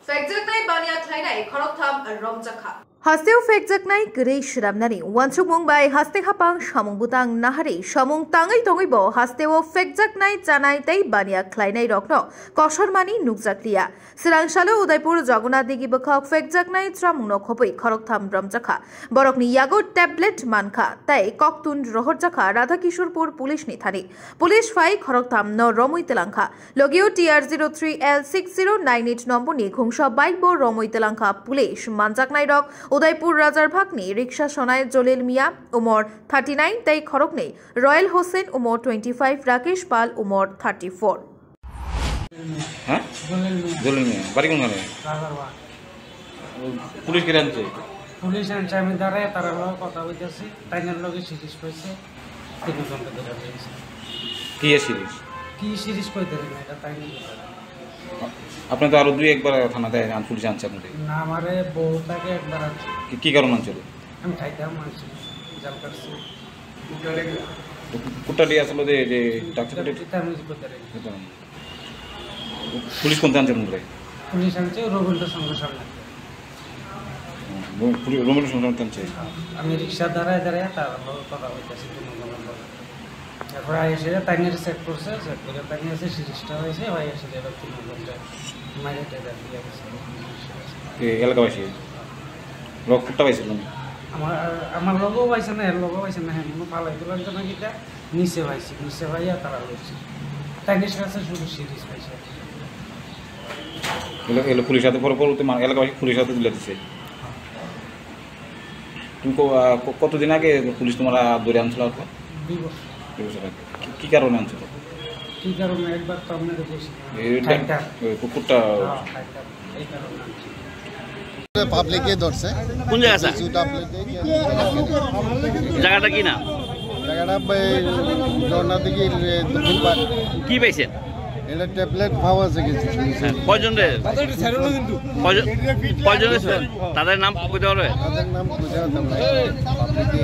Fekjaknai bania khlainai khoroktham romjakha. Hasteo fekjaknai grei shramnani wansuk mumbai haste hapang shamung butang nahari shamung tangai tongai bo hasteo fekjaknai janai tei bania khlainai rokno kosormani nukjakliya sirang salo udaipur jagannath digi bakhak fekjaknai tramung no khopoi khoroktham romjakha borokni yago tablet mankha tai koktun rohorjakha radha kishorpur police ni thani police fai khoroktham no romoi telangkha logio TR03L6098 নম্বর ni khungsa bike bo romoi telangkha police manjaknai rok Udaipur রাজার ভাগ্নি রিকশা সোনায় জলিল মিয়া উমর 39 তাই খরক নেই royal Hossain Umar 25 Rakesh পাল উমর 34 হ্যাঁ জলিল মিয়া বাড়ি কোনখানে police কি আনছে পুলিশ আনছে আমি দাঁড়ায় তার কথা বলতেছি টাইনের লগে সিরিজ কইছে 3 ঘন্টা ধরে রয়েছে কি সিরিজ কইতে না এটা টাইনের আপনি তো আরো দুই একবার থানাতে পুলিশ আনছে আপনাদের না আমারে বউটাকে একবার আছে কি কারণ আনছিল আমি খাইতাম আনছি জাল করছি কুটালি আসলে যে ডাক্তার আমি করতে রে পুলিশ কোন আনছে আপনাদের পুলিশ আনছে রবীন্দ্র সঙ্গে সামনে রবীন্দ্র সঙ্গে আনছে আমি রিকশা দাঁড়ায় তার কথা বলতেছি তারপরে এসে টাইমের চেক করছে চেক করে টাইমে এসে সিরিজটা হয়েছে ভাই এসে এবার 3 ঘন্টা মাইরেটে দিয়ে গেছে এলাকাবাসী লোক কুট্টা পাইছিল আমার লোগও পাইছে না এর লোগও পাইছে না হ্যাঁ মনে ভালো হইতে পারতো না কিটা নিচে ভাইয়া তারা হয়েছে টাইমের কাছে শুধু সিরিজ পাইছে এলো পুলিশ হাতে পরবর্তী এলাকাবাসী পুলিশ হাতে তুলে দিচ্ছে তুমি কতদিন আগে পুলিশ তোমরা ধরে আনছিল 2 বছর কি কারণে আনছিল কি কারণে একবার তো আপনাদের বলছি কুকুরটা এই কারণে আনছি পাবলিকে ধরছে কোন জায়গা আছে জায়গাটা কি না জায়গাটা জগন্নাথ দিকে দক্ষিণ পাড় কি পাইছেন এটা ট্যাবলেট পাওয়া গেছে কয়জন রে কয়জন তাদের নাম কইতে পারবে তাদের নাম বুঝে হতাম না পাবলিকে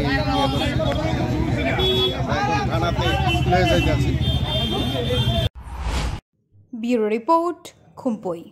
থানাতে লয়ে যাইতেছি ব্যুরো রিপোর্ট খুমপই।